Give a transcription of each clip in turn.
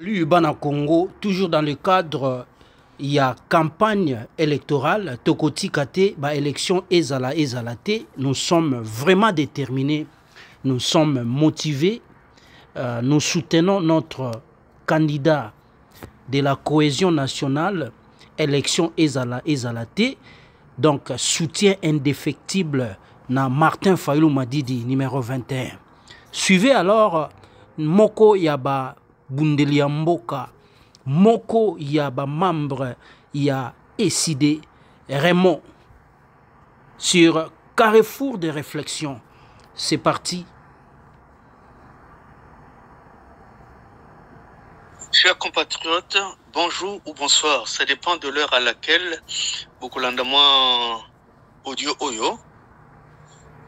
L'Ubana Congo, toujours dans le cadre, il y a campagne électorale, Tokoti Kate, élection Ezalate, nous sommes vraiment déterminés, nous sommes motivés, nous soutenons notre candidat de la cohésion nationale, élection Ezalate, donc soutien indéfectible na Martin Fayulu Madidi, numéro 21. Suivez alors Moko Yaba Bundelia Mboka, Moko Yaba membre ya Eside Raymond sur Carrefour de réflexion. C'est parti. Chers compatriotes, bonjour ou bonsoir. Ça dépend de l'heure à laquelle beaucoup l'endemain audio oyo.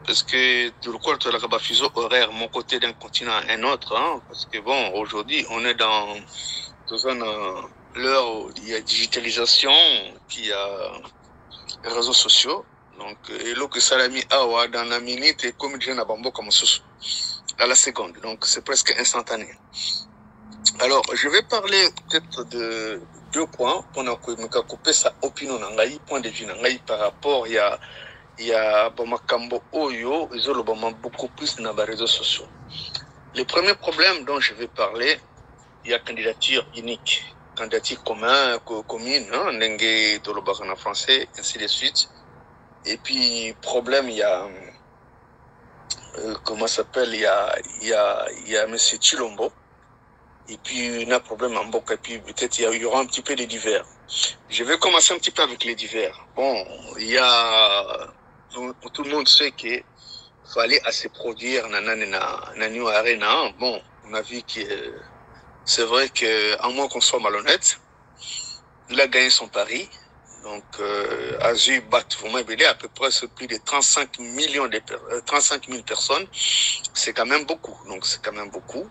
Parce que de le quoi la fuseau horaire mon côté d'un continent à un autre, hein, parce que bon, aujourd'hui on est dans l'heure où il y a digitalisation, qui a les réseaux sociaux, donc et là que Salami Awa dans la minute et comme je n'ai pas comme à la seconde, donc c'est presque instantané. Alors je vais parler peut-être de deux points pendant que je couper sa opinion n'angai point de vue n'angai par rapport il y a Bamakambo Oyo, ils ont beaucoup plus dans les réseaux sociaux. Le premier problème dont je vais parler, il y a candidature unique, candidature commune, hein, Nengue Tolobaka en français, ainsi de suite. Et puis, problème, il y a, comment ça s'appelle, il y a M. Chilombo. Et puis, il y a un problème en Boka, et puis peut-être il y aura un petit peu de divers. Je vais commencer un petit peu avec les divers. Bon, il y a... Tout le monde sait qu'il fallait assez produire na New Arena. Bon, on a vu que c'est vrai qu'à moins qu'on soit malhonnête, il a gagné son pari. Donc, Azu bat vraiment à peu près plus de 35 000 personnes. C'est quand même beaucoup. Donc, c'est quand même beaucoup.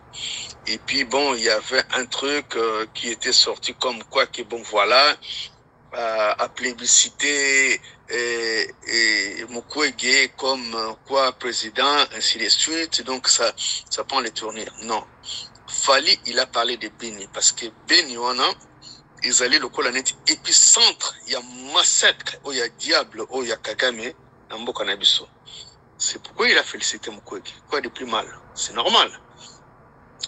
Et puis, bon, il y avait un truc qui était sorti comme quoi que, bon, voilà, à plébisciter et Mukwege comme quoi président, ainsi de suite. Donc ça prend les tournures. Non. Fali, il a parlé de Beni parce que Beni, ils allaient le colonet épicentre. Il y a massacre, il y a diable, il y a Kagame, dans Mboka Nabiso. C'est pourquoi il a félicité Mukwege. Quoi de plus mal? C'est normal.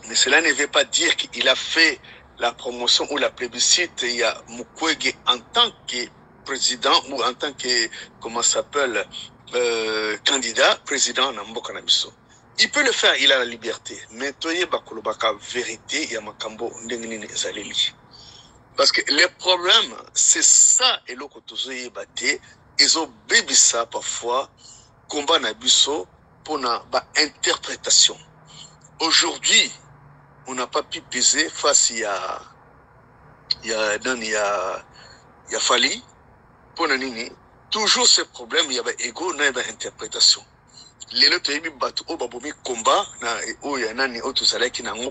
Mais cela ne veut pas dire qu'il a fait la promotion ou la plébiscite. Il y a Mukwege en tant que président ou en tant que, comment ça s'appelle, candidat, président Namboka Nabiso. Il peut le faire, il a la liberté. Mais toye bakolobaka vérité, il y a makambo ndengini zaleli. Parce que les problèmes, c'est ça et l'autre tozoye bate, ils ont bébi ça parfois, combat Nabiso pour na interprétation. Aujourd'hui, on n'a pas pu peser face il y a Fali. Pour Nanini, toujours ce problème, il y avait ego, il y avait interprétation. Les autres, ils ont combat,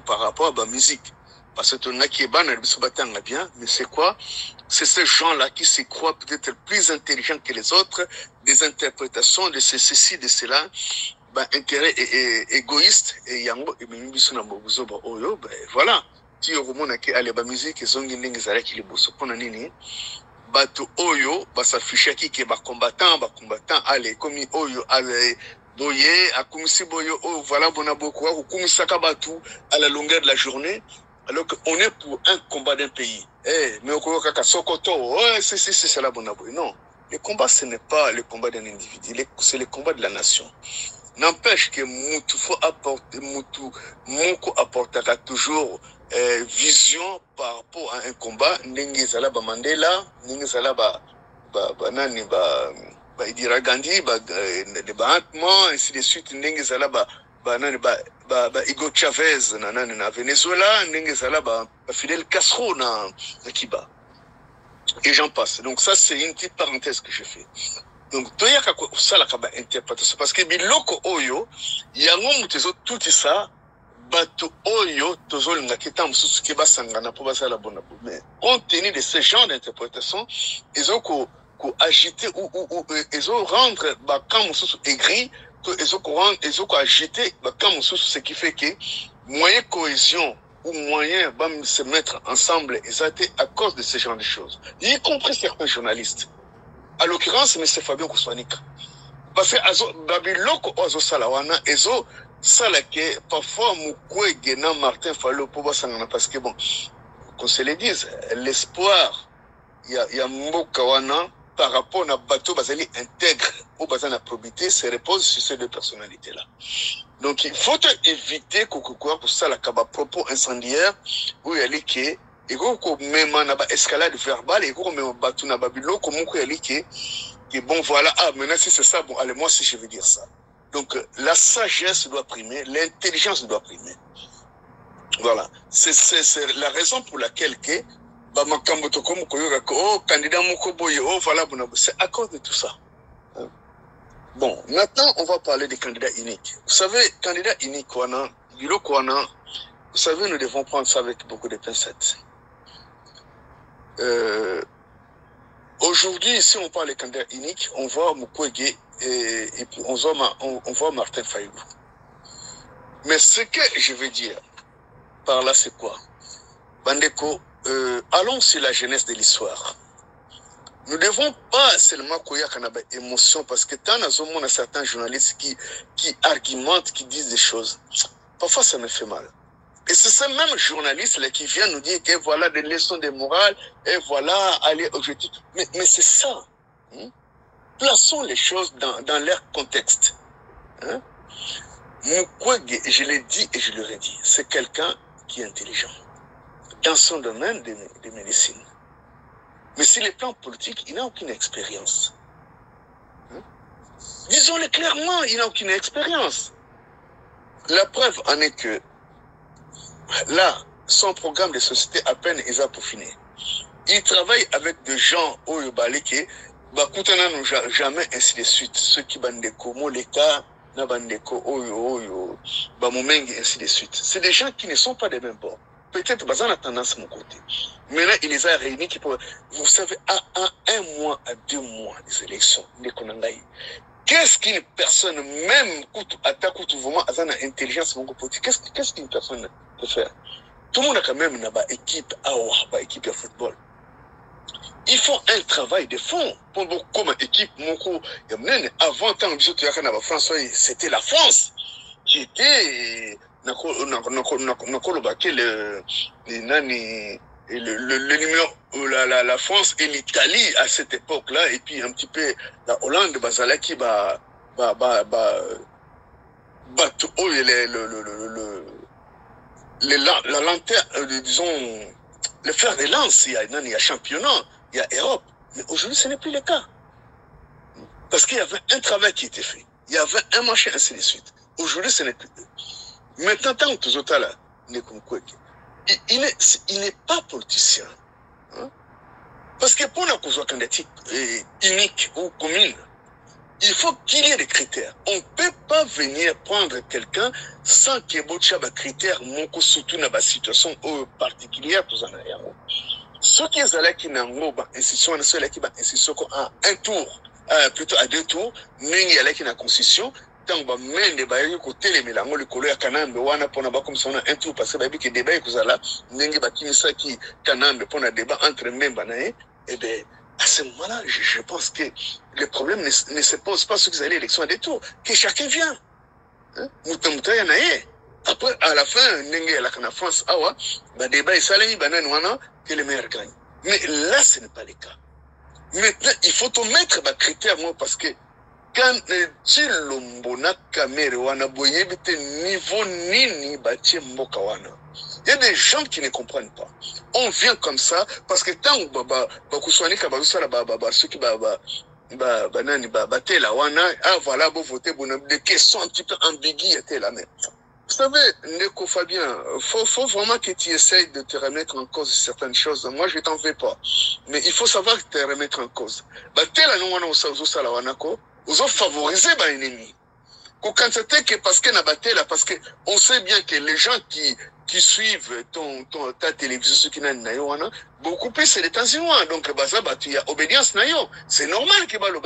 par rapport à la musique. Parce que on a qui est bien, mais c'est quoi? C'est ces gens-là qui se croient peut-être plus intelligents que les autres, des interprétations de ceci, de cela, intérêt égoïste, et yango, et voilà. Si on a qui allait la musique, ils ont une qui les bossent pour Nanini. Bato Oyo, s'affiche qui est combattant, allez, comme Oyo, allez, Boye, Akumisi Boyo, oh, voilà, Bonaboko, ou Kumisaka Batou, à la longueur de la journée, alors qu'on est pour un combat d'un pays. Eh, mais au Kaka Sokoto, ouais, c'est la Bonaboy. Non. Le combat, ce n'est pas le combat d'un individu, c'est le combat de la nation. N'empêche que Moutou faut apporter, Moko apportera toujours vision par rapport à un combat. N'engue Zalaba Mandela, n'engue Zalaba Nani Idira Gandhi, Antman, ainsi de suite. N'engue Zalaba Hugo Chavez na Venezuela, n'engue Zalaba Fidel Castro na Cuba. Et j'en passe. Donc ça, c'est une petite parenthèse que je fais. Donc, toya ka ça la kaba interprétation parce que biloko oyo yango mutezo tout ça bato oyo tozo linga kita mususu ke basangana po basala bona mais compte tenu de ce genre d'interprétation ils ont ko agiter ou ils ont rendre ba quand mususu aigri ils ont ko agiter ba quand mususu ce qui fait que moyen cohésion ou moyen de se mettre ensemble, et à cause de ce genre de choses, y compris certains journalistes. À l'occurrence, M. Fabien Kouswanika. Parce que Babiloko Ozo Salawana, Ezo Salake, parfois Mukwege na Martin Fallot pour parce que bon, qu'on se le dise, l'espoir, il y a Mbokawana par rapport à bateau Bazali intègre ou Bazana probité, se repose sur ces deux personnalités-là. Donc il faut éviter que pour ça la propos incendiaire où il y a liqué et que même na escalade verbale et que même bateau na babilo comme il y a liqué et bon voilà ah maintenant si c'est ça bon allez moi si je veux dire ça. Donc la sagesse doit primer, l'intelligence doit primer. Voilà, c'est la raison pour laquelle que oh candidat Mokoboye oh voilà c'est à cause de tout ça. Bon, maintenant, on va parler des candidats uniques. Vous savez, candidat unique, vous savez, nous devons prendre ça avec beaucoup de pincettes. Aujourd'hui, si on parle des candidats uniques, on voit Mukwege et puis on voit Martin Fayulu. Mais ce que je veux dire par là, c'est quoi? Bandeko, allons sur la jeunesse de l'histoire. Nous ne devons pas seulement courir une émotion parce que tant on a certains journalistes qui argumentent, qui disent des choses. Parfois, ça me fait mal. Et c'est ces mêmes journalistes-là qui viennent nous dire que voilà des leçons de morale et voilà, aller objectif. Mais c'est ça. Plaçons les choses dans leur contexte. Mukwege, je l'ai dit et je le redis, c'est quelqu'un qui est intelligent dans son domaine de médecine. Mais sur les plans politiques, il n'a aucune expérience. Disons-le clairement, il n'a aucune expérience. La preuve en est que là, son programme de société à peine est à peaufiner. Il travaille avec des gens au Yobaleke, Bakutana n'ont jamais ainsi de suite. Ceux qui bandeko, Moleka, Nabandeko, Oyo, Bamomengi, ainsi de suite. C'est des gens qui ne sont pas des mêmes bords. Peut-être Bazan a tendance à mon côté. Maintenant, il les a réunis qui peuvent. Vous savez, à 1 mois, à 2 mois des élections, qu'est-ce qu'une personne, même attaque vraiment à une intelligence mon côté, qu'est-ce qu'une personne peut faire? Tout le monde a quand même une équipe équipe de football. Il faut un travail de fond. Comme équipe, avant tant que France, c'était la France qui était. Le numéro, la France et l'Italie à cette époque-là, et puis un petit peu la Hollande, Bazalaki, la lanterne, disons, le fer de lance, il y a championnat, il y a Europe. Mais aujourd'hui, ce n'est plus le cas. Parce qu'il y avait un travail qui était fait. Il y avait un marché, ainsi de suite. Aujourd'hui, ce n'est plus. Maintenant, tant que tout ça là, il n'est pas politicien. Parce que pour la cause candidature unique ou commune, il faut qu'il y ait des critères. On ne peut pas venir prendre quelqu'un sans qu'il y ait des critères, surtout dans la situation particulière. Ceux qui sont là qui n'ont pas institution, ceux qui ont institution à un tour, plutôt à 2 tours, mais il y a qui n'a constitution. Tant que mende bayi côté les mélanges le colère kanambe wana pona ba comme ça on a un tour parce que bayi que débat que ça là n'engue ba kimisa qui kanambe pona débat entre memba na et ben à ce moment-là je pense que le problème ne se pose pas sur qu'ils allaient élection à 2 tours que chacun vient mutamutaya na après à la fin n'engue la kana France awa ba débat salami banane wana que les meilleurs gagnent mais là ce n'est pas le cas. Maintenant il faut te mettre ba critère moi parce que quand Chilombo na kamere wana boyebite niveau nini batie mboka wana. Il y a des gens qui ne comprennent pas. On vient comme ça parce que tant que kuswani ka bazusala ceux qui nani tela wana ah voilà vous votez des questions un petit peu ambiguës étaient là même. Vous savez, Neko Fabien, faut vraiment que tu essayes de te remettre en cause certaines choses. Moi, je t'en veux pas. Mais il faut savoir te remettre en cause. Tela no wana usala wanako. Vous ont favorisé un ennemi. Quand c'était que parce que là, parce que on sait bien que les gens qui suivent ta télévision, ceux qui n'ont beaucoup plus c'est les États-Unis. Donc, il y a obédience nayo. C'est normal qu'il y ait le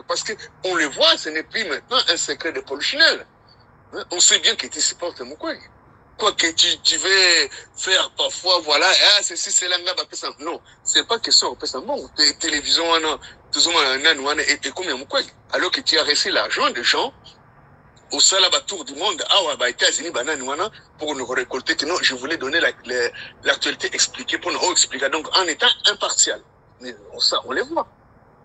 parce que on le voit, ce n'est plus maintenant un secret de Polichinelle. On sait bien qu'il supporte Mukwege. Quoi que tu veux faire parfois, voilà, ah, ceci, c'est là, non, c'est pas question de bon, télévision, tout ça, et combien, alors que tu as reçu l'argent des gens, au Salaba Tour du monde, à États-Unis, pour nous récolter, que non, je voulais donner l'actualité expliquée pour nous expliquer, donc en étant impartial. Mais ça, on les voit.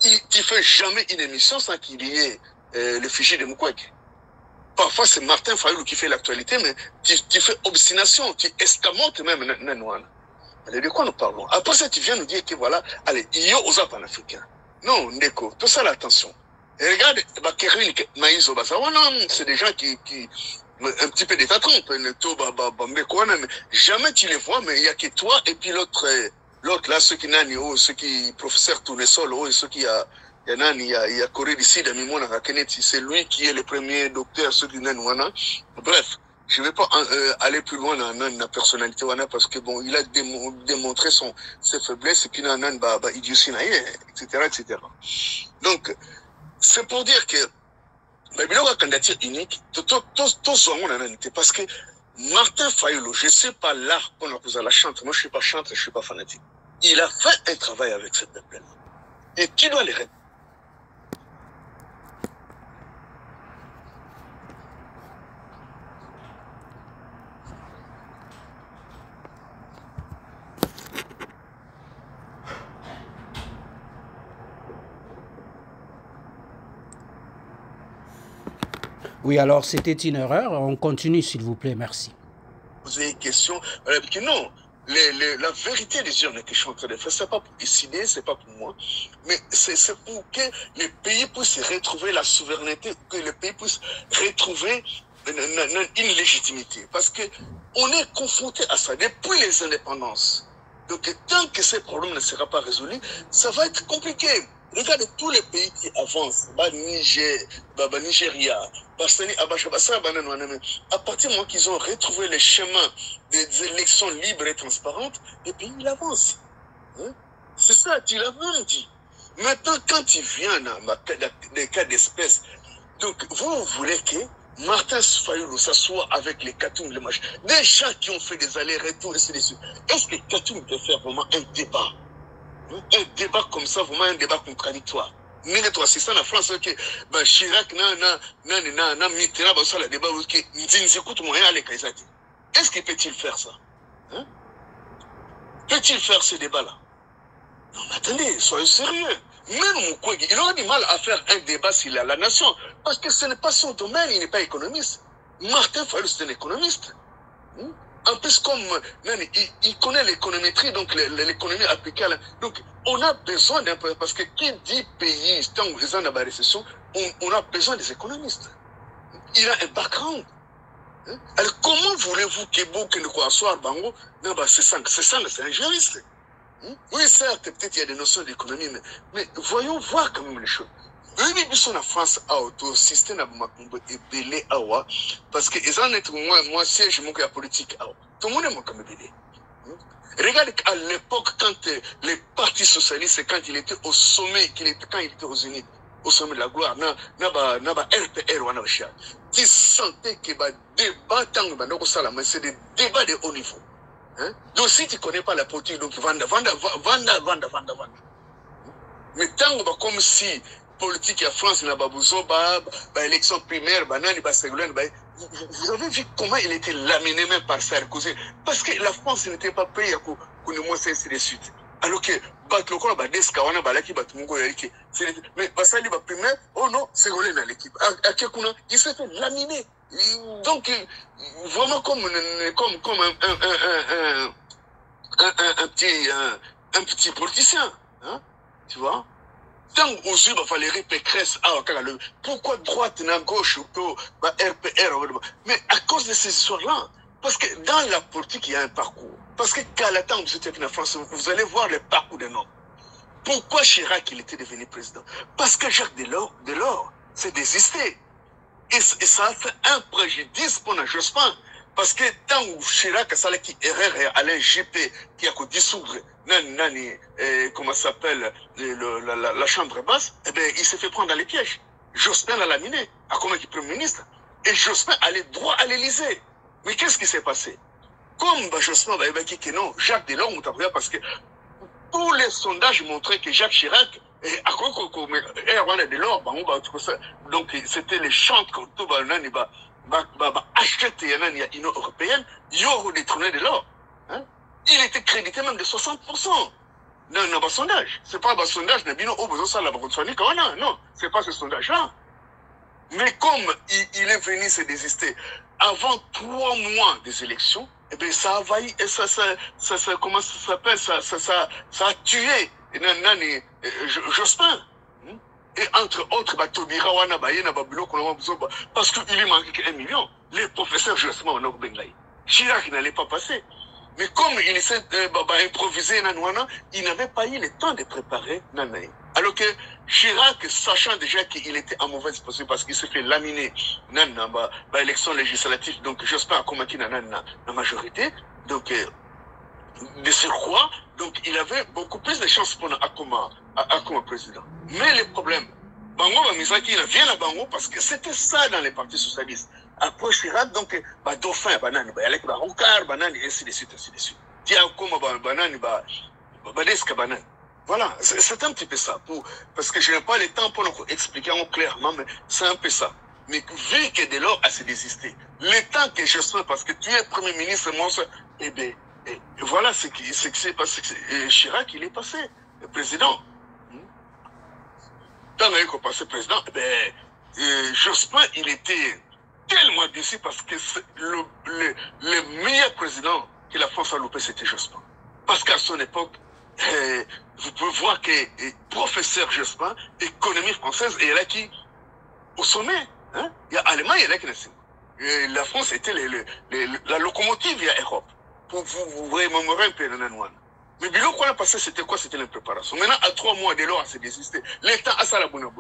Tu fais jamais une émission sans qu'il y ait le fichier de Mukwege. Parfois, c'est Martin Fayoulou qui fait l'actualité, mais tu fais obstination, tu escamotes même Nanouana. De quoi nous parlons? Après ça, tu viens nous dire que voilà, allez, il y a aux Pan-Africains. Non, Ndeko, tout ça, l'attention. Et regarde, c'est des gens qui un petit peu d'état trompe, jamais tu les vois, mais il n'y a que toi et puis l'autre là, ceux qui, professeur Tounesol, ceux qui a, il y a Corée d'ici, c'est lui qui est le premier docteur, ceux qui n'ont. Bref, je ne vais pas aller plus loin dans la personnalité, parce que bon, il a démontré ses faiblesses, et puis il etc., etc. Donc, c'est pour dire que, la candidature unique, parce que Martin Fayoulou, je ne sais pas l'art qu'on a posé à la chante, moi je ne suis pas chanteur, je ne suis pas fanatique. Il a fait un travail avec cette peuple-là. Et tu dois les répondre. Oui, alors c'était une erreur. On continue, s'il vous plaît. Merci. Poser une question. Que non, la vérité des urnes que je suis en train de faire, ce n'est pas pour décider, ce n'est pas pour moi, mais c'est pour que les pays puissent retrouver la souveraineté, que les pays puissent retrouver une légitimité. Parce qu'on est confronté à ça depuis les indépendances. Donc, tant que ces problèmes ne seront pas résolus, ça va être compliqué. Regardez tous les pays qui avancent, Nigeria, à partir du moment qu'ils ont retrouvé le chemin des élections libres et transparentes, les pays ils avancent. Hein? C'est ça, tu l'as même dit. Maintenant, quand il vient dans des cas d'espèce, donc vous voulez que Martin Fayoulou s'assoit avec les Katoum, les machins, des gens qui ont fait des allers-retours, et ainsi de suite. Est-ce que Katoum peut faire vraiment un débat? Un débat comme ça, vraiment un débat contradictoire. C'est ça la France, que Chirac, Mitterrand, ça le débat, est-ce qu'il peut-il faire ça? Hein? Peut-il faire ce débat-là? Non, mais attendez, soyez sérieux. Même Mukwege, il aura du mal à faire un débat s'il a la nation, parce que ce n'est pas son domaine, il n'est pas économiste. Martin Fayoulou, c'est un économiste. En plus, comme il connaît l'économétrie, donc l'économie applicable. Donc, on a besoin d'un peu, parce que qui dit pays, tant que les gens ont la récession, on a besoin des économistes. Il a un background. Alors, comment voulez-vous que beaucoup ne croient pas Bango? Non, c'est un juriste. Oui, certes, peut-être il y a des notions d'économie, mais voyons voir quand même les choses. Oui, la France a auto système est belé awa parce que ils en est moi siège mon politique awa. Tout le monde est mon comme belé. Regarde à l'époque quand les partis socialistes quand il était au sommet, quand il était aux Unis, au sommet de la gloire, na RPR wana bashia. Tu sentais que débat tant que c'est des débats de haut niveau. Hein? Donc si tu connais pas la politique donc vanda. Mais tant que comme si politique en France n'a pas besoin élection primaire vous avez vu comment il était laminé même par Sarkozy parce que la France n'était pas prête à nous montrer ainsi de suite alors que mais Bassali va primaire oh non c'est rolé dans l'équipe il s'est fait laminer donc vraiment comme un petit politicien hein, tu vois. Tant aux yeux de Valérie Pécresse, pourquoi droite et gauche, RPR, mais à cause de ces histoires-là, parce que dans la politique, il y a un parcours. Parce que quand la temps vous êtes en France, vous allez voir le parcours d'un homme. Pourquoi Chirac il était devenu président? Parce que Jacques Delors s'est désisté. Et ça a fait un préjudice pour Jospin. Parce que tant que Chirac a qui erreur Alain Juppé qui a dissoudre comment ça s'appelle la chambre basse, eh bien, il s'est fait prendre dans les pièges. Jospin l'a laminé, à comme Premier ministre. Et Jospin allait droit à l'Élysée. Mais qu'est-ce qui s'est passé? Comme Jospin va évoquer que non, Jacques Delors, parce que tous les sondages montraient que Jacques Chirac, donc c'était les chantres achetés à l'Union européenne, ils ont détourné de l'or. Il était crédité même de 60%. Non, pas sondage. C'est pas un sondage, non, c'est pas ce sondage-là. Mais comme il est venu se désister avant 3 mois des élections, eh bien, ça a envahi, et ça comment ça s'appelle, ça a tué Jospin. Et entre autres, parce qu'il lui manquait qu'1 million. Les professeurs Jospin au Nord Bengaï. Chirac n'allait pas passer. Mais comme il s'est improvisé, il n'avait pas eu le temps de préparer Nanaï. Alors que Chirac, sachant déjà qu'il était en mauvaise position parce qu'il s'est fait laminer dans l'élection législative, donc Jospin a combattu la majorité, donc de surcroît, donc il avait beaucoup plus de chances pour comme président. Mais le problème, Bango Misaki, il vient à Bango parce que c'était ça dans les partis socialistes. Après Chirac, donc, Dauphin, banane, avec Roucard, banane, et ainsi de suite, ainsi de suite. Tiens, comme banane, Badesque, banane. Voilà, c'est un petit peu ça. Parce que je n'ai pas le temps pour nous expliquer clairement, mais c'est un peu ça. Mais vu que Delors a se désisté, le temps que je sois, parce que tu es Premier ministre, moi, eh bien, voilà ce qui s'est passé. Chirac, il est passé, le président. Tant qu'il est passé président, eh bien, Jospin, il était tellement déçu parce que le meilleur président que la France a loupé, c'était Jospin. Parce qu'à son époque, vous pouvez voir que professeur Jospin, économie française, et là qui, au sommet, hein, il y a Allemagne, il y a là qui la France était la locomotive à Europe. Pour vous remémorer un peu dans la. Mais Bilo, qu'on a passé, c'était quoi? C'était l'impréparation. Maintenant, à 3 mois de l'or à se désister, l'État a ça la bonne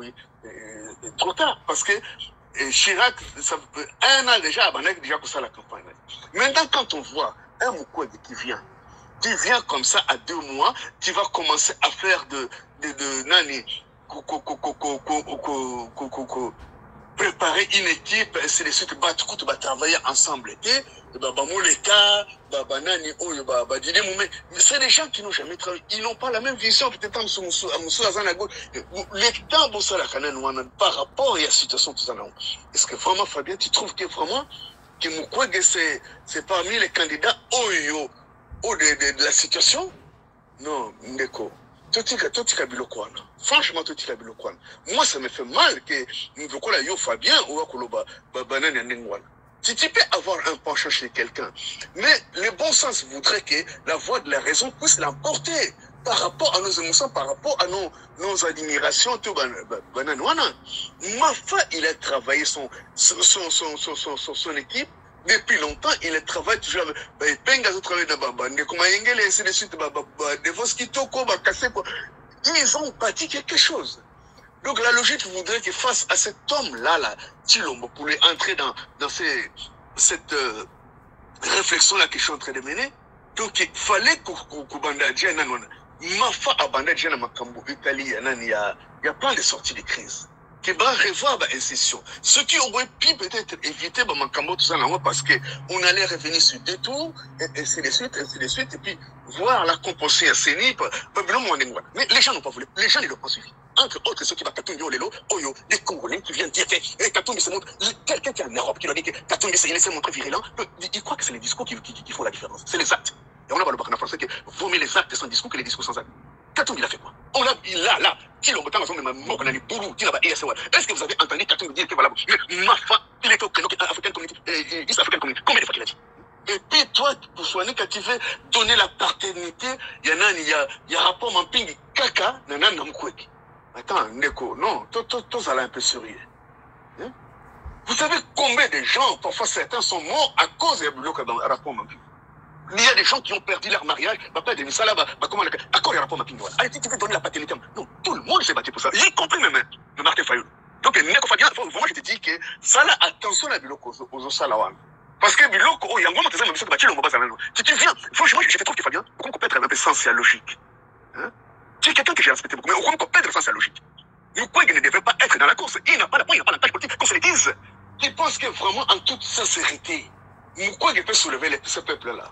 trop tard, parce que Chirac, ça, 1 an déjà, déjà pour ça la campagne. Maintenant, quand on voit un Mukwege qui vient comme ça à 2 mois, tu vas commencer à faire nani, préparer une équipe, ainsi de suite, travailler ensemble. Mais c'est des gens qui n'ont jamais travaillé. Ils n'ont pas la même vision. Peut-être par rapport à la situation. Est-ce que vraiment, Fabien, tu trouves que vraiment, que Mukwege, c'est parmi les candidats de la situation? Non, Ndeko. Franchement, moi, ça me fait mal que nous Fabien ou si tu peux avoir un penchant chez quelqu'un, mais le bon sens voudrait que la voix de la raison puisse l'emporter par rapport à nos émotions, par rapport à nos admirations. Mafa, il a travaillé son équipe. Depuis longtemps, il travaille toujours avec ils ont bâti quelque chose. Donc la logique voudrait que face à cet homme-là, Tshilombo, pour lui entrer dans cette réflexion-là que je suis en train de mener, donc il fallait que Mafa Abandadja Makambo, Italie, il y a plein de sorties de crise. Qui va revoir l'institution. Ce qui aurait pu peut-être éviter Makambo tout ça parce qu'on allait revenir sur 2 tours, et ainsi de suite, et puis voir la composition assaini. Mais les gens n'ont pas voulu, les gens ne l'ont pas suivi. Entre autres, ceux qui va Katumbi Olelo, Oyo, des Congolais qui viennent dire que Katumbi se montre, quelqu'un qui est en Europe qui leur dit que Katumbi s'est laissé montrer virulent, il croit que c'est les discours qui font la différence. C'est les actes. Et on a le Burkina français que vaut mieux les actes sans discours que les discours sans actes. Katumbi, il a fait quoi? On l'a, là, est-ce que vous avez entendu Katumbi dire que voilà, Mafa, il est au Créneau African Community, East African Community, combien de fois qu'il a dit? Et puis toi, pour soigner, quand tu veux donner la paternité, il y a rapport Mampingi, Kaka, Nanan Namkwek. Attends, Neko, non, tous allez un peu sourire. Hein? Vous savez combien de gens, parfois certains sont morts à cause de rapport Mampingi? Il y a des gens qui ont perdu leur mariage, papa de Misala, comment à cause du rapport Mampingi. Allez, tu veux donner la paternité? Non, tout le monde s'est battu pour ça, y compris même le Martin Fayou. Donc, Neko Fabien, vraiment, je te dis que ça là, attention à Biloko, aux Salawan. Parce que Biloko, il y a un moment, si tu viens, franchement, je trouve que Fabien, on peut être un peu sens et logique. Hein? Tu es quelqu'un que j'ai respecté beaucoup, mais on peut être sens et logique. Mukwege ne devait pas être dans la course. Il n'a pas la tâche politique, qu'on se le dise. Tu penses que vraiment, en toute sincérité, Mukwege peut soulever ce peuple-là.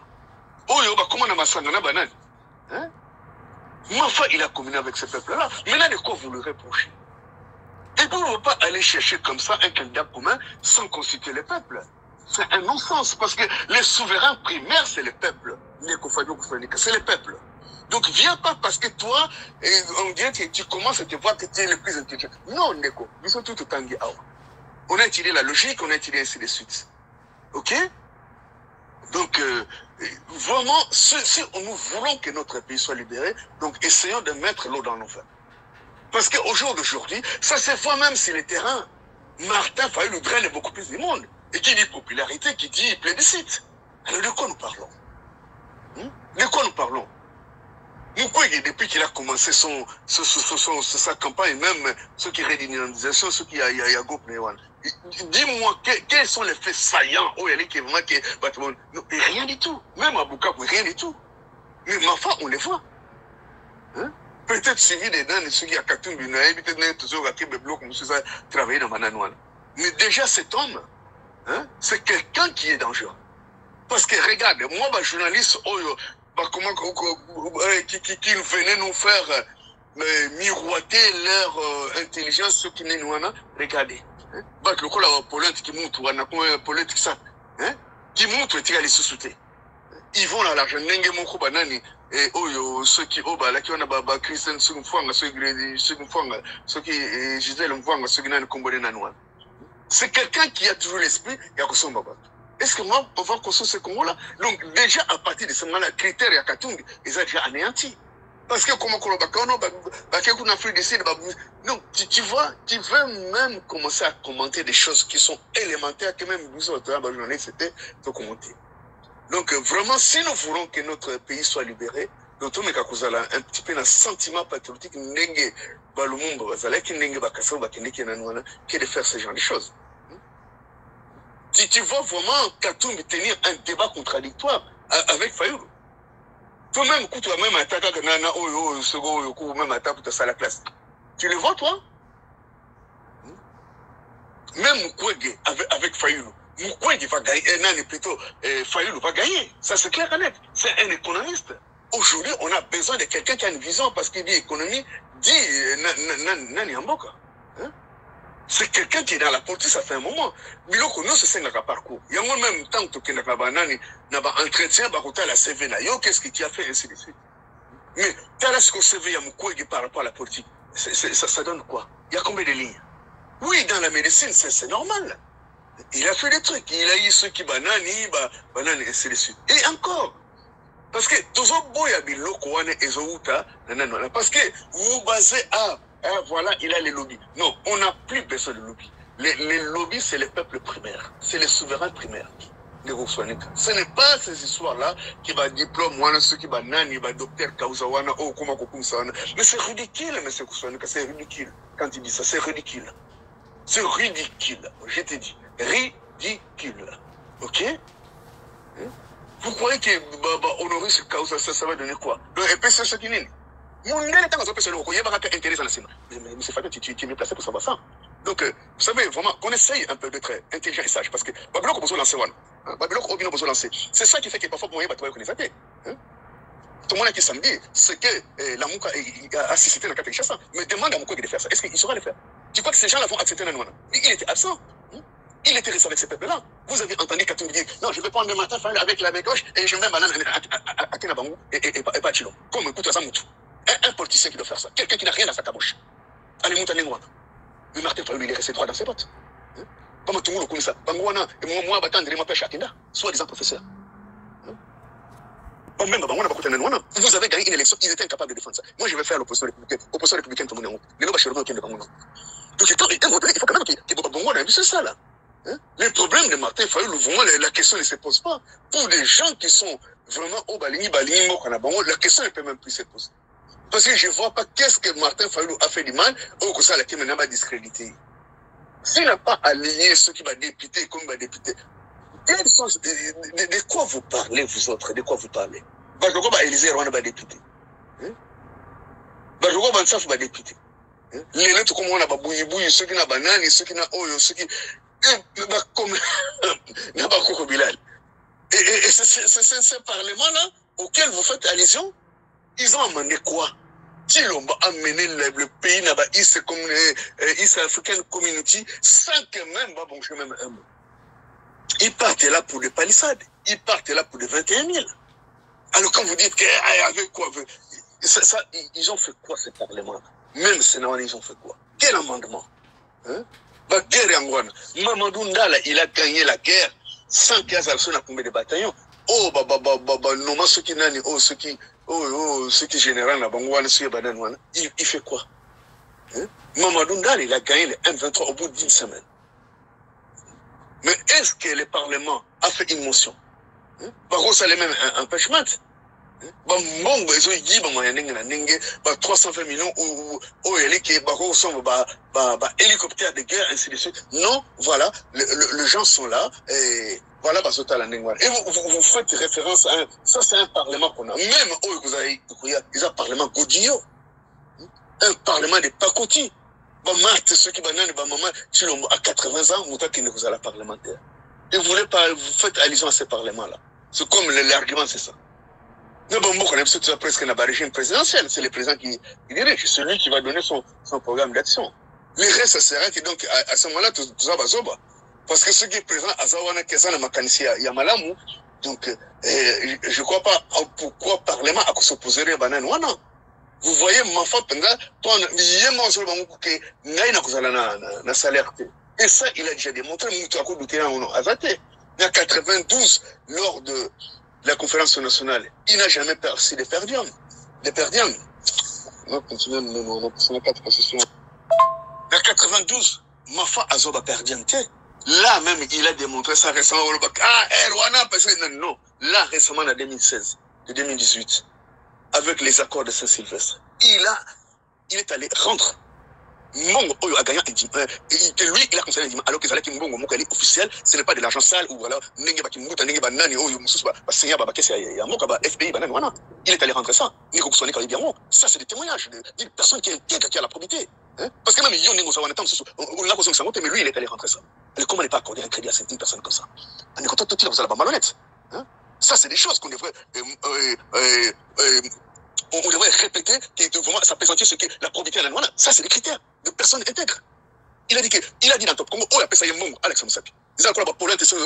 Oyo, comment on a massangana banane? Hein? Mafa, il a communé avec ce peuple-là. Maintenant, de quoi vous le reprochez? Et puis, on ne va pas aller chercher comme ça un candidat commun sans consulter le peuple. C'est un non-sens, parce que les souverains primaires, c'est le peuple. C'est le peuple. Donc, viens pas parce que toi, on dirait que tu commences à te voir que tu es le plus intelligent. Non, Neko, nous sommes tout autant. On a étudié la logique, on a étudié ainsi de suite. Ok? Donc, vraiment, si nous voulons que notre pays soit libéré, donc essayons de mettre l'eau dans nos vins. Parce qu'au jour d'aujourd'hui, ça se voit même sur les terrains. Martin Fayulu draine beaucoup plus du monde. Et qui dit popularité, qui dit plébiscite. Alors de quoi nous parlons? De quoi nous parlons? Mukwege, depuis qu'il a commencé sa campagne, même ceux qui rédynamisation, ceux qui y a groupe Néwan, dis-moi quels sont les faits saillants où il y a vraiment que rien du tout. Même à Bukavu, rien du tout. Mais ma foi, on les voit. Hein? Peut-être suivi des dents, ceux qui a Katumbi, peut-être toujours à Kébéblo, comme ça, travailler dans Mananouane. Mais déjà, cet homme, hein, c'est quelqu'un qui est dangereux. Parce que regarde, moi, bah, journaliste, bah, qui venaient nous faire miroiter leur intelligence, ceux qui n'est nous, regardez. Hein, bah, le coup, la polente qui monte, ou un polente qui ça, hein, qui monte, et qui a les sous-soutés. Ils vont là, l'argent, n'enge moko banani, et ceux qui, là, qui ont un Christian, ceux qui, Gisèle Mfouanga, ceux qui n'ont pas de nanouan. C'est quelqu'un qui a toujours l'esprit, et à son baba. Est-ce que moi, on va construire ce Congo-là? Donc, déjà, à partir de ce moment-là, critères et à Katung, ils ont déjà anéanti. Parce que, comme on a Afrique du Sud, donc, tu vois, tu veux même commencer à commenter des choses qui sont élémentaires, que même vous autres, c'était de commenter. Donc, vraiment, si nous voulons que notre pays soit libéré, nous avons un petit peu un sentiment patriotique, qui est de faire ce genre de choses. Tu vois vraiment Katumbi tenir un débat contradictoire avec Fayulu. Toi-même, tu vas même attaquer même attaquer pour ta la classe. Tu le vois, toi? Même Mukwege avec Fayulu. Mukwege va gagner, plutôt, Fayulu va gagner. Ça, c'est clair et net. C'est un économiste. Aujourd'hui, on a besoin de quelqu'un qui a une vision parce qu'il dit économie, dit Nani Amboka. C'est quelqu'un qui est dans la politique, ça fait un moment. Mais là, nous, c'est un parcours. Il y a en même temps que nous avons un entretien, la CV, qu'est-ce que tu as fait, ainsi de suite. Mais, tu as ce que CV par rapport à la politique. Ça donne quoi? Il y a combien de lignes? Oui, dans la médecine, c'est normal. Il a fait des trucs. Il a eu ceux qui banani, ainsi de suite. Et encore. Parce que, toujours beau, il y a des locaux, parce que vous basez à. Voilà, il a les lobbies. Non, on n'a plus besoin de lobbies. Les lobbies, c'est le peuple primaire. C'est les souverains primaires. Ce n'est pas ces histoires-là qui va diplôme, ceux qui va nani, va docteur Kauzawana, comment mais c'est ridicule, mais c'est ridicule. Quand il dit ça, c'est ridicule. C'est ridicule. Je te dis, ridicule. Ok? Vous croyez que Honoris Causa, ça va donner quoi? Et puis c'est ce qui n'est. Mais c'est Fabien, tu es mieux placé pour savoir ça. Donc, vous savez, vraiment, qu'on essaye un peu d'être intelligent et sage. Parce que Babylon a besoin de lancer. C'est ça qui fait que parfois, vous voyez, vous connaissez. Tout le monde qui samedi, c'est que la Mouka a assisté dans la catégorie. Mais demande à Mouka de faire ça. Est-ce qu'il saura le faire? Tu crois que ces gens-là vont accepter la Nouana? Il était absent. Il était resté avec ces peuples-là. Vous avez entendu Katumbi dire non, je vais prendre le matin avec la main gauche et je mets banane à Kenabangou et pas Chilo. Comme écoute ça, Moutou. Un politicien qui doit faire ça. Quelqu'un qui n'a rien à sa caboche. Allez, Moutané Noir. Mais Martin Fayulu, il est resté droit dans ses bottes. Comme tout le monde connaît ça. Bangouana, et moi, Batandre, moi, pêche à Kenda, soi-disant professeur. Vous avez gagné une élection, ils étaient incapables de défendre ça. Moi, je vais faire l'opposition républicaine. Opposition républicaine, tout le monde. Les lois chéros qui ont Donc, il faut quand même qu'il Bangouana, c'est ça, là. Les problèmes de Martin Fayulu, vraiment, la question ne se pose pas. Pour des gens qui sont vraiment au Balini, la question ne peut même plus se poser. Parce que je ne vois pas qu'est-ce que Martin Fayulu a fait du mal, ou que ça, la qui maintenant va discréditer. S'il n'a pas aligné ceux qui vont députer comme va députer, de quoi vous parlez, vous autres? De quoi vous parlez? Bajogo va Élysée Rwanda va députer. Bajogo va Nsaf va députer. Les lettres comme on a babouillibouille, ceux qui n'ont banane, ceux qui n'ont oyo, ceux qui. Comme. N'a pas Koko Bilal. Et ce parlement-là, auquel vous faites allusion, ils ont amené quoi? Tshilombo a mené le pays là-bas, East African Community, sans que même, bon, je même un mot. Ils partent là pour des palissades. Ils partent là pour des 21 000. Alors quand vous dites avec quoi ils ont fait quoi ce parlement? Même Sénat, ils ont fait quoi? Quel amendement? Hein? La guerre en Rwanda. Mamadou Ndala, il a gagné la guerre sans qu'il y ait combien de bataillons. Oh, non, ceux qui nani, ceux qui généraux, il fait quoi? Hein? Mamadou Ndala, il a gagné le M23 au bout d'une semaine. Mais est-ce que le Parlement a fait une motion? Par contre, ça les même empêchement. Bon, ils ont dit, 320 millions ou hélicoptères de guerre, ainsi de suite. Non, voilà, les gens sont là, et voilà, et vous faites référence à ça, c'est un parlement qu'on a. Même, vous avez un parlement Godillot, un parlement de Pakoti. Ceux qui à 80 ans, vous avez parlementaire. Et vous faites allusion à ce parlement-là. C'est comme l'argument, c'est ça. Mais bon, moi, c'est presque un régime présidentiel. C'est le président qui dirige. C'est lui qui va donner son programme d'action. Les restes, ça serait que donc, à ce moment-là, tout ça va zoba. Parce que ce qui est présent à Zawana, Kezana, Makanisi, Yamalamu, donc, je ne crois pas pourquoi Parlement a s'opposer à Banan Wana. Vous voyez, ma femme, et ça, il a déjà démontré, il y a 92, lors de la conférence nationale, il n'a jamais perçu de perdium. De perdium. On continue, on a 4 positions. Il y a 92, Mafa Azoba perdium. Là même, il a démontré ça récemment. Non. Là, récemment, en 2016, de 2018, avec les accords de Saint-Sylvestre, il est allé rendre Mongo a gagné que lui il a considéré alors que Zalaki Mongo Mongo est officiel, ce n'est pas de l'argent sale ou voilà Nengeba Kimuta Nengeba Nani ou Musuba Seigneur Baba Kessa Yamoka FBI Banane Wana. Il est allé rentrer ça. Nico Kusone Kalibiamo. Ça c'est des témoignages d'une personne qui a la probité. Parce que même Yon Nengo Sawana Tam on l'a posé mais lui il est allé rentrer ça. Comment n'est pas accordé un crédit à une personne comme ça? Nico Toti vous allez pas malhonnête. Ça c'est des choses qu'on devrait on devrait répéter que devant s'appesantir ce qu'est la probité à la Noana. Ça, c'est des critères de personnes intègres. Il a dit dans Top Congo, oh, il a fait Mongo, Alex Moussapi. Ils ont encore la polette, ceux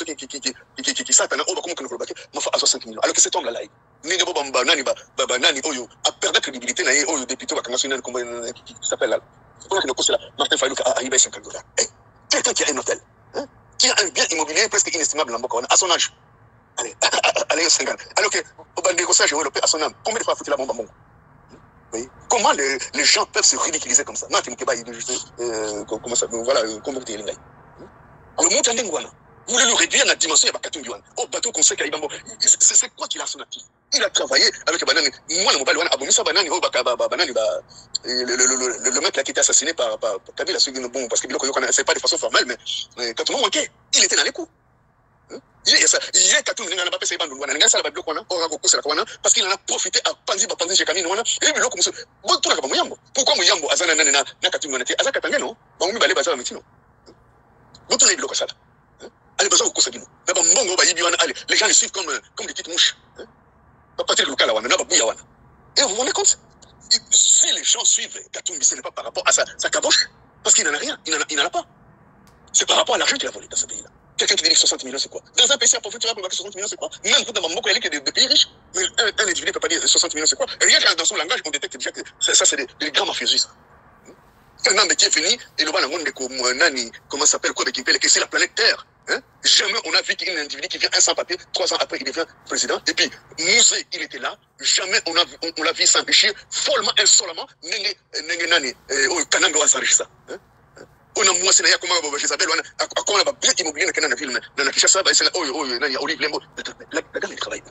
qui s'attendent, oh, comment qu'on a fait 5 millions. Alors que cet homme-là, Nini Bobamba, Nani, Oyo, a perdu la crédibilité, Oyo, député, national, qui s'appelle là. Pour que c'est là, Martin Fayou, a arrivé à 50 $. Quelqu'un qui a un hôtel, qui a un bien immobilier presque inestimable à son âge. Allez, 50. Alors que, au bas de négociage, à son âme, combien de fois faut-il la bombe à Mongo? Comment les gens peuvent se ridiculiser comme ça? Non, comment ça? Voilà, comment tu es là? Le montant vous voulez le réduire la dimension de Bakatung Yuan. Oh, bateau conseil Kaibambo. C'est quoi qu'il a son actif? Il a travaillé avec Banani. Moi, le mobile, Abonissa Banani, oh, Banani, le mec là qui était assassiné par Kabila, bon, parce que c'est pas de façon formelle, mais quand on m'a manqué, il était dans les coups. Il y a Katou n'a pas passé bandou wana ngasa la bablo kwana ora ko kusela kwana parce qu'il en a profité à panzi chez Camille wana et biloko muso bon tout na muyambo pourquoi muyambo azana nana na Katou wana te azaka tangeno ba mumi bale baza mitino bon tout na biloko sala allez baza ko kusabino na ba mbongo ba yibi wana allez les gens les suivent comme des petites mouches pas Patrick Lukala wana na ba buya wana et vous vous rendez compte si les gens suivent Katou ce n'est pas par rapport à sa caboche parce qu'il n'en a rien il n'en a pas c'est par rapport à l'argent qu'il a volé dans ce pays là. Quelqu'un qui délivre 60 millions, c'est quoi? Dans un pays, à profiter, tu vas 60 millions, c'est quoi? Même pour Mambo, il y a des pays riches, mais un individu ne peut pas dire 60 millions, c'est quoi? Et rien que dans son langage, on détecte déjà que ça, c'est des grands mafieux. Un homme qui est fini, et le monde, comment ça s'appelle, quoi, qui fait c'est la planète Terre. Jamais on a vu qu'un individu qui vient un sans papier, 3 ans après, il devient président. Et puis, Mousset, il était là. Jamais on l'a vu s'enrichir follement, insolemment. Nani, Kananga s'enrichir ça. On a moi c'est là comment Isabelle on a bien immobilier dans la ville dans la Kinshasa c'est là nani Olive Lembo la dame elle travaille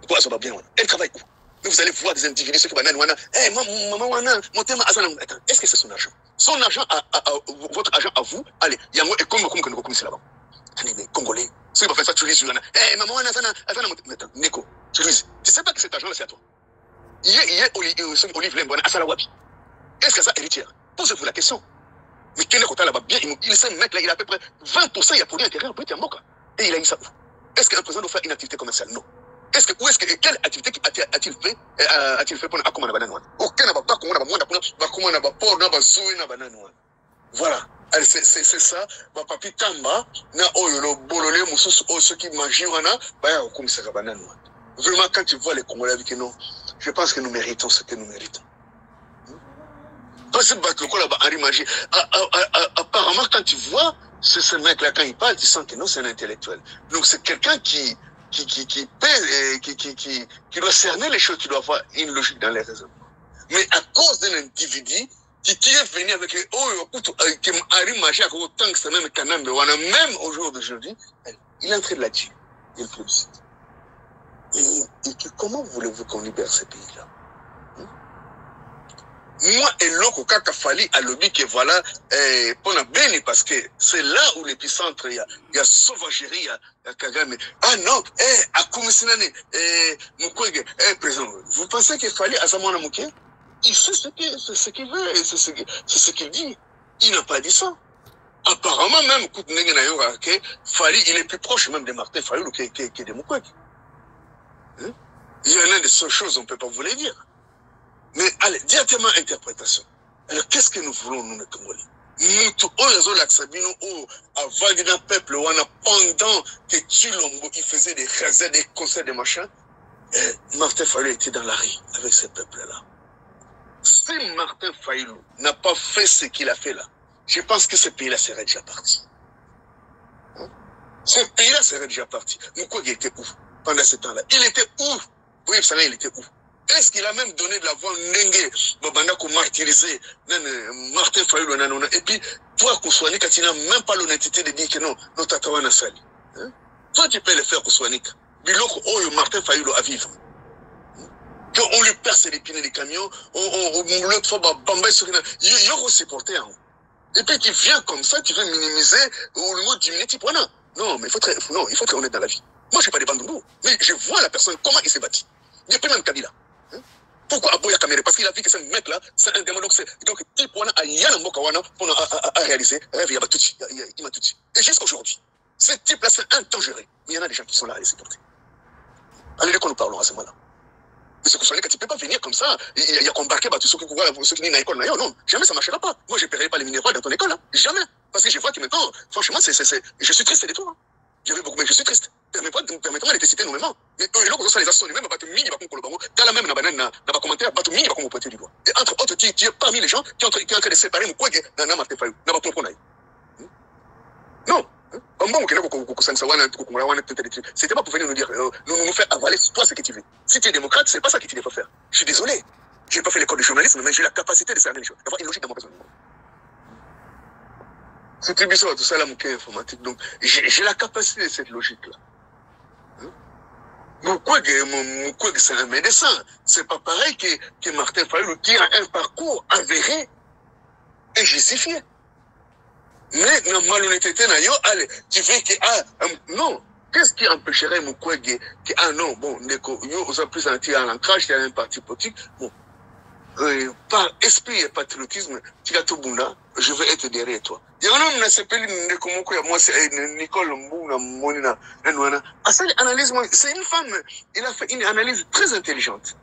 pourquoi ça va bien elle travaille où vous allez voir des individus ceux qui banane wana maman wana mon thème est-ce que c'est son argent votre argent à vous allez yango et comme que nous commissions là-bas les Congolais ceux qui vont faire ça tu les wana maman wana sana Neko tu sais pas que cet argent là c'est à toi il y a Olive Lembo à Sala Wapi est-ce que ça héritière posez-vous la question. Mais quel est le côté là-bas bien il sait mec là il a à peu près 20% il a produit intérieur brut en Moka et il a eu ça où Est-ce qu'un président doit faire une activité commerciale? Non. Est-ce que, où est-ce que, quelle activité a-t-il fait pour accompagner la banane? Aucun n'a pas comment n'a pas port, n'a pas zoé, n'a pas banane. Voilà. C'est ça. Papi Tamba, na oyolo bololé, moussous, ceux qui mangent, comme ça, banane. Vraiment, quand tu vois les Congolais avec nous, je pense que nous méritons ce que nous méritons. Parce que apparemment, quand tu vois ce mec-là, quand il parle, tu sens que non, c'est un intellectuel. Donc, c'est quelqu'un qui doit cerner les choses, qui doit avoir une logique dans les raisonnements. Mais à cause d'un individu qui est venu avec même au jour d'aujourd'hui, il est en train de la tuer. Il plébiscite. Et comment voulez-vous qu'on libère ces pays-là? Moi et l'autre kaka fali à lobby que voilà pour la béni parce que c'est là où l'épicentre il y a sauvagerie il y a Kagame. Ah non à Kumisinane Mukwege président, vous pensez qu'il fallait à Zamwana Muké? Il sait ce qu'il veut et c'est ce qu'il dit. Il n'a pas dit ça. Apparemment même Fali il est plus proche même de Martin Fayulu que de Mukwege. Il y en a des seules choses on ne peut pas vous les dire. Mais allez, directement interprétation. Alors, qu'est-ce que nous voulons, nous, les Congolais? Nous, avant d'un peuple, pendant que Tshilombo, il faisait des razers, des concerts, des machins, Martin Fayulu était dans la rue avec ce peuple-là. Si Martin Fayulu n'a pas fait ce qu'il a fait là, je pense que ce pays-là serait déjà parti. Ce pays-là serait déjà parti. Mukwege était où pendant ce temps-là? Il était où? Oui, vous savez, il était où? Est-ce qu'il a même donné de la voix Nenge, Babanda qu'on martyrisé, Martin Fayulu, et puis, toi, Kousouani, quand tu n'as même pas l'honnêteté de dire que non, non, Tatawana Sali. Toi, tu peux le faire, Kousouani. Biloko, oh, Martin Fayulu à vivre. Qu'on lui perce les pneus des camions, l'autre fois, Bamba sur une. Il y a supporter. Et puis, tu viens comme ça, tu veux minimiser, ou le mot diminuer, tu non. Non, mais il faut être honnête dans la vie. Moi, je ne suis pas des bandoumbous, mais je vois la personne, comment il s'est bâti. Depuis même Kabila. Pourquoi Aboya Kamere? Parce qu'il a vu que ce mec-là, c'est un démon. Donc, il pour réaliser, il m'a tout dit. Et jusqu'à aujourd'hui, ce type-là, c'est un temps géré. Mais il y en a des gens qui sont là à les supporter. Allez, quand nous parlons à ce moment-là. Mais ce que tu ne peux pas venir comme ça. Il y a qu'embarquer ceux qui sont à l'école. Non, jamais ça ne marchera pas. Moi, je ne paierai pas les minéraux dans ton école. Hein. Jamais. Parce que je vois que maintenant, franchement, je suis triste de toi. Hein. Mais je suis triste. Permettez-moi de te citer nommément. Mais eux, là, les associations, même, mini, t'as la même n'a pas commenté, mini, va pointer du doigt. Et entre autres, tu es parmi les gens qui sont en train de séparer Mukwege dans Martin Fayulu. N'a pas compris. Non. C'était pas pour venir nous dire, nous faire avaler toi ce que tu veux. Si tu es démocrate, c'est pas ça que tu dois faire. Je suis désolé. Je n'ai pas fait l'école de journalisme, mais j'ai la capacité de cerner les choses, d'avoir une logique dans mon raisonnement. C'était bizarre, tout ça, la mouquet informatique. Donc, j'ai la capacité de cette logique-là. Mukwege, c'est un médecin. C'est pas pareil que Martin Fayulu qui a un parcours avéré et justifié. Mais, dans malhonnêteté, allez, tu fais que, non. Qu'est-ce qui empêcherait Mukwege que, non, bon, vous avez plus un ancrage, il y a un parti politique, bon. Par esprit et patriotisme, je vais être derrière toi. Il y a un homme qui s'appelle moi, c'est Nicole Mbouna Monina. C'est une femme, il a fait une analyse très intelligente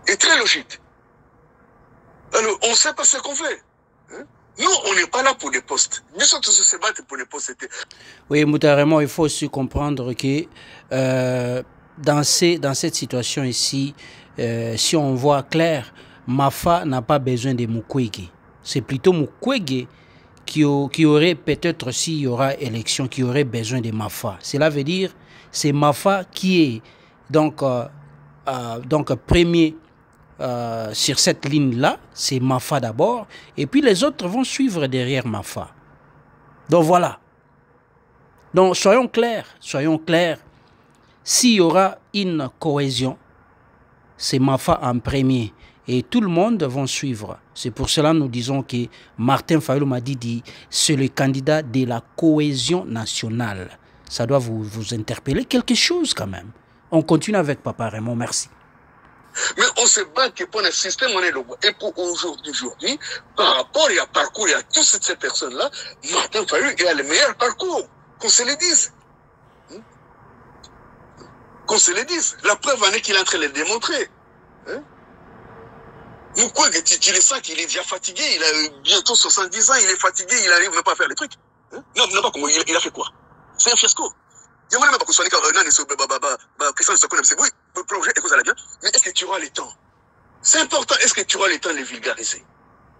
et très logique. Alors, on ne sait pas ce qu'on fait. Nous, on n'est pas là pour des postes. Nous sommes tous se battre pour les postes. Oui, Moutaremo, il faut aussi comprendre que dans cette situation ici, si on voit clair, Mafa n'a pas besoin de Mukwege. C'est plutôt Mukwege qui aurait peut-être, s'il y aura élection, qui aurait besoin de Mafa. Cela veut dire c'est Mafa qui est donc premier sur cette ligne-là. C'est Mafa d'abord, et puis les autres vont suivre derrière Mafa. Donc voilà. Donc soyons clairs. S'il y aura une cohésion, c'est Mafa en premier et tout le monde va suivre. C'est pour cela que nous disons que Martin Fayulu m'a dit c'est le candidat de la cohésion nationale. Ça doit vous interpeller quelque chose quand même. On continue avec Papa Raymond, merci. Mais on se bat que pour le système, on est le bois. Et pour aujourd'hui, par rapport à parcours et à toutes ces personnes-là, Martin Fayulu a le meilleur parcours, qu'on se le dise. qu'on se le dise. La preuve en est qu'il est en train de le démontrer. Hein? Mukwege, tu le sens qu'il est déjà fatigué, il a bientôt 70 ans, il est fatigué, il n'arrive même pas à faire les trucs. Hein? Non, pas comment, il a fait quoi? C'est un fiasco. Il y a même pas que ce soit projet et cause à la bien, mais est-ce que tu auras le temps? C'est important, est-ce que tu auras le temps de les vulgariser?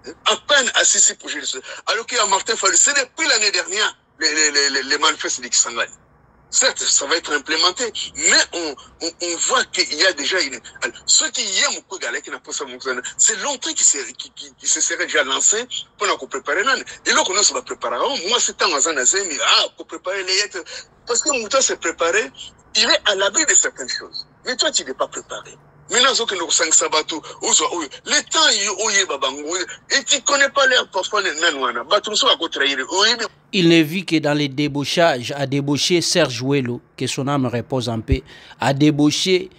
Hein? À peine assis ces projets. Alors qu'il y a Martin Fayulu, c'est depuis l'année dernière, les manifestes de Kisangani. Certes, ça va être implémenté, mais on voit qu'il y a déjà une... Alors, ceux qui y aiment c'est longtemps qui se serait déjà lancé pour préparer l'année. Et là, on va préparer. Moi, c'est un mais pour préparer les lettres. Parce que Mouton s'est préparé, il est à l'abri de certaines choses. Mais toi, tu n'es pas préparé. Maintenant, le temps, et tu ne connais pas l'air parfois, il ne vit que dans les débauchages, a débauché Serge Ouello, que son âme repose en paix, a débauché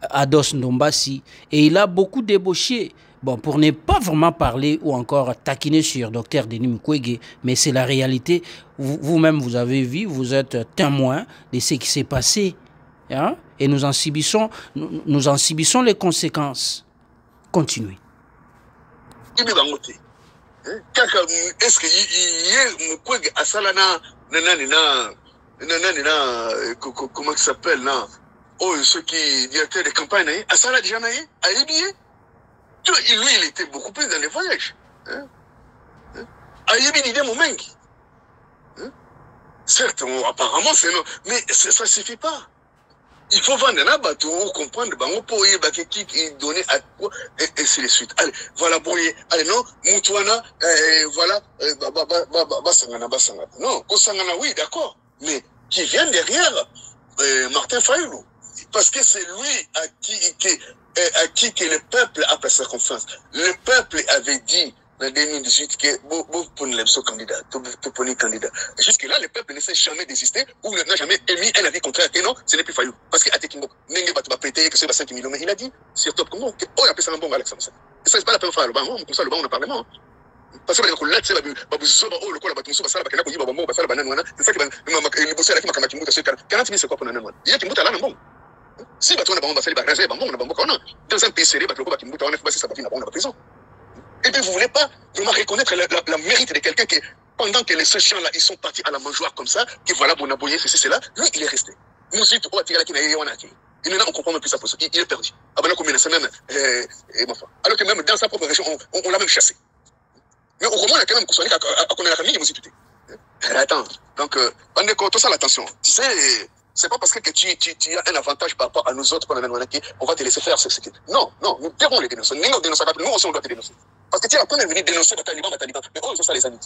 Ados Ndombasi, et il a beaucoup débauché. Bon, pour ne pas vraiment parler ou encore taquiner sur Dr Denis Mukwege, mais c'est la réalité. Vous-même, vous avez vu, vous êtes témoin de ce qui s'est passé. Hein? Et nous en subissons les conséquences. Continuez. Est-ce que Mukwege Asalana comment il s'appelle là? Oh, ceux qui directeur de campagne, Asala déjà naïe, Aïbié. Lui, il était beaucoup plus dans les voyages. Aïbi n'idée mon mec. Certes, apparemment, c'est non, mais ça ne suffit pas. Il faut vendre un bateau, comprendre, pour qui donner à quoi, et c'est les suites. Allez, voilà, allez, non, Moutouana, voilà, Basangana. Non, Kosangana, oui, d'accord, mais qui vient derrière Martin Fayulu. Parce que c'est lui à qui que le peuple a fait sa confiance. Le peuple avait dit en 2018 que vous prenez le candidat, tout prenez candidat. Jusque-là, le peuple ne s'est jamais désisté ou n'a jamais émis un avis contraire. Et non, ce n'est plus Fayulu. Parce qu'à Tekimbo, Nenge va prêter que c'est 5 millions. Mais il a dit, sur Top Congo, que oh, il a fait ça un bon Alexandre. Et ça, c'est pas la peine de faire le banc. Comme ça, le banc, on a parlé. Parce que là, c'est le col, le bateau, ça va, il y a bon, ça va, banane, c'est ça qui va, il bosse à la fin, quand il monte, 40 000, c'est quoi pour un an? Il y a qui monte à la bon. Si bateau, on va faire les bagages, on a dans un pays serré, bateau, qui monte, on a fait ça, on a prison. Et puis vous ne voulez pas vraiment reconnaître la mérite de quelqu'un qui, pendant que les ces gens-là, ils sont partis à la mangeoire comme ça, que voilà, bon aboyer, ceci, cela, lui, il est resté. Nous, si tu vois, tu as qui n'a rien à qui. Et maintenant, on comprend même plus sa position. Il est perdu. Ah ben là, combien c'est même, alors que même dans sa propre région, on l'a même chassé. Mais au Roman, on a quand même qu'on a la famille, il tout. Attends, donc, tout ça, l'attention. Tu sais, c'est pas parce que tu as un avantage par rapport à nous autres, on va te laisser faire ce qui. Non, nous devons les dénoncer. Nous aussi, on doit te dénoncer. Parce que tu es en train de venir dénoncer les talibans, mais oh, ça les amis.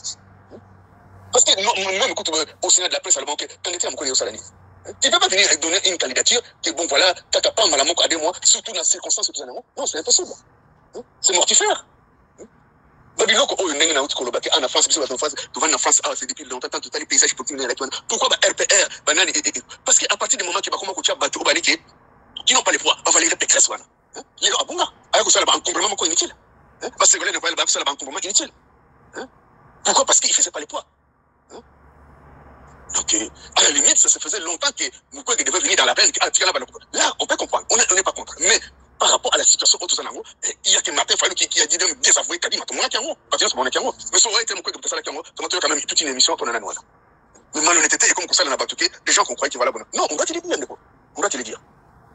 Parce que même écoute, au Sénat de la presse, quand on était à Moukoye au Salani, tu ne peux pas venir donner une candidature qui, bon, voilà, t'as pas mal à des mois, surtout dans ces circonstances, non, c'est impossible. C'est mortifère. En France, c'est depuis longtemps, tout les paysages politiques. Pourquoi RPR, parce qu'à partir du moment qu'il va commencer à battre au Baliké, qui n'ont pas les voix, on va les répéter ça. Il est là, bon, alors que ça va un complément inutile. Parce que ne pas ça va un complément inutile. Pourquoi? Parce qu'il ne faisait pas les poids. Donc, à la limite, ça se faisait longtemps que Mukwege devait venir dans la peine. Là, on peut comprendre, on n'est pas contre. Mais par rapport à la situation autour de il y a que Martin Fayulu qui a dit de désavouer Kadi, mais ça aurait été Mukwege de ça, ça aurait quand même toute une émission pour Nananoana. Mais malhonnêteté, et comme ça, n'a pas touché, des gens qu'on croyait qu'il va la bonne. Non, on doit te le dire, on doit te le dire.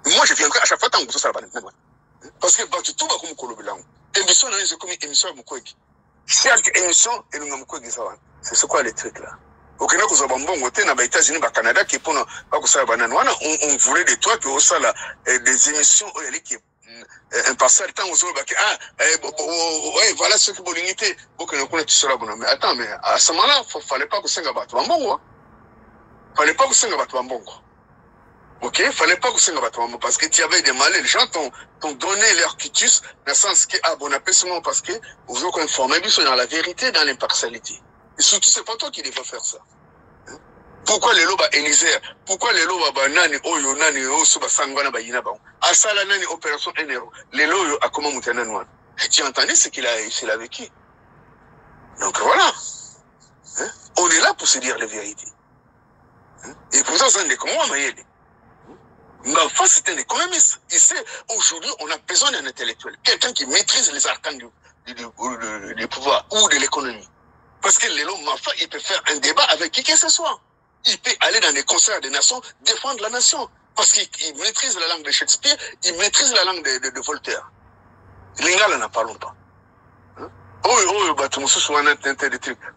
Moi, je viendrai à chaque fois tant que ça va la parce que tout va comme Kolobelang. Émission, c'est comme émission Mukwege. Chaque émission, et nous Mukwege, ça va. C'est quoi les trucs là? Au Kenya, nous avons bon côté, dans les États-Unis, au Canada, qui pour on voulait de toi que au ça des émissions qui un passage temps aux autres voilà ce que vous limitez pour que nous connaissions cela. Mais attends, mais à ce moment-là, fallait pas que ça batte bon. Fallait pas que ça batte bon. Ok, fallait pas que ça batte bon parce que tu avais des malais, les gens t'ont donné leur quitus dans le sens que on appelle seulement parce que vous avez informé dans la vérité, dans l'impartialité. Et surtout, c'est pas toi qui devrais faire ça. Pourquoi les loba Élisée? Pourquoi les loba nani oyo nani osu basangwana ba yina ba? Asala nani opération NRO. Les loyo a comment moutana noir. Tu entendais ce qu'il a vécu. Donc voilà. On est là pour se dire la vérité. Et pourtant, ça n'est comment on Mafa, c'est un économiste. Il sait, aujourd'hui, on a besoin d'un intellectuel. Quelqu'un qui maîtrise les arcanes du pouvoir ou de l'économie. Parce que Lélo Mafa, il peut faire un débat avec qui que ce soit. Il peut aller dans des concerts des nations, défendre la nation. Parce qu'il maîtrise la langue de Shakespeare, il maîtrise la langue de Voltaire. Lingala n'en parlons pas.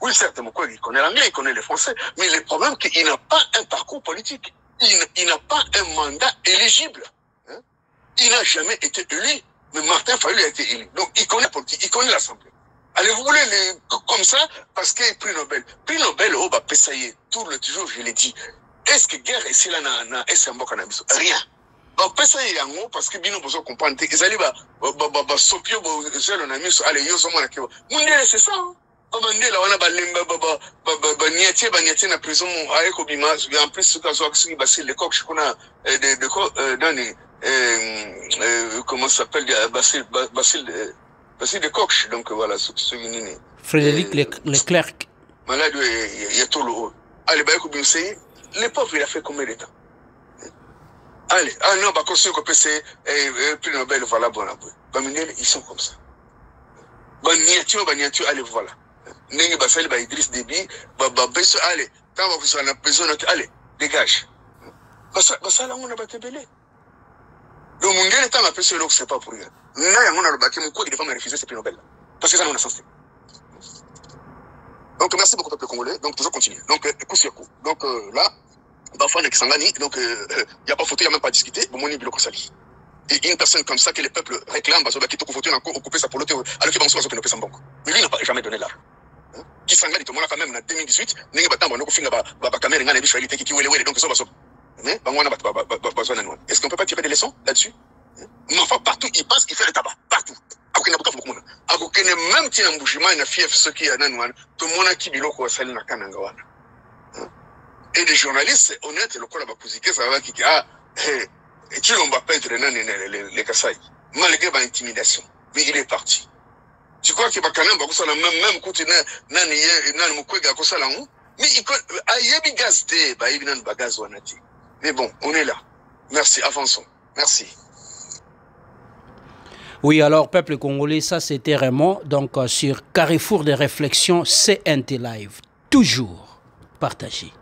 Oui, certes, il connaît l'anglais, il connaît le français, mais le problème, c'est qu'il n'a pas un parcours politique. Il n'a pas un mandat éligible. Il n'a jamais été élu, mais Martin Fayulu a été élu. Donc, il connaît la politique, il connaît l'Assemblée. Allez, vous voulez comme ça, parce qu'il y a prix Nobel. Prix Nobel, oh, bah, Pessaye, tout le toujours, je l'ai dit. Est-ce que guerre ici, là, est-ce un bon cannabis? Rien. Bah, Pessaye, en gros, parce que Bino, vous comprenez, ils allaient, Sopio, on a mis, allez, yo, Mundele, c'est ça, hein. Mandela, on a niatie na prison, avec Obima, en plus, ce cas, c'est Basile de Coq, je connais, comment ça s'appelle, Basile de Coq, donc voilà, ce Frédéric Leclerc. Malade, il y a tout le haut. Allez, bah, écoute, les pauvres, il a fait combien de temps? Allez, ah non, bah, quand c'est que c'est, plus Nobel, voilà, bon, ils sont comme ça. Niatie, allez, voilà. Nengi basali ba Idriss Déby beso allez quand vous avez besoin allez dégage basala on a batebele donc Mundele tant a pesé c'est pas pour rien na on a le baki mon quoi il devait me refuser ce prix Nobel parce que ça on a sens. Donc merci beaucoup peuple congolais, donc toujours continuer, donc coup sur coup, donc là Bafana Kisangani, donc il y a pas photo, il y a même pas discuté bon moni biloko sali. Et une personne comme ça que le peuple réclame parce que tout photo encore occuper sa polote alors qu'il va se occuper sa banque, mais lui n'a pas jamais donné l'argent. Qui s'engage tout le monde quand même en 2018 n'est pas tant bon finga ba caméra ngana bicho elite qui wele donc ça va mais bangwana ba est-ce qu'on peut pas tirer des leçons là-dessus? Non, partout il passe il fait le tabac partout akena buka beaucoup monde akokene même tina mbujima na fief ce qui a nanwana tout le monde qui biloko sali na kananga wana et les journalistes honnêtes le kola ba kuzike ça va qui et tu l'on va perdre les Kassai malgré ba intimidation mais il est parti. Tu crois qu'il va quand même côté nan mukwega ko sala on mais il ayebi gazte ba yebi nan bagaz wanati. Mais bon, on est là. Merci, avançons. Merci. Oui, alors peuple congolais, ça c'était Raymond donc sur Carrefour des réflexions CNT Live, toujours partagé.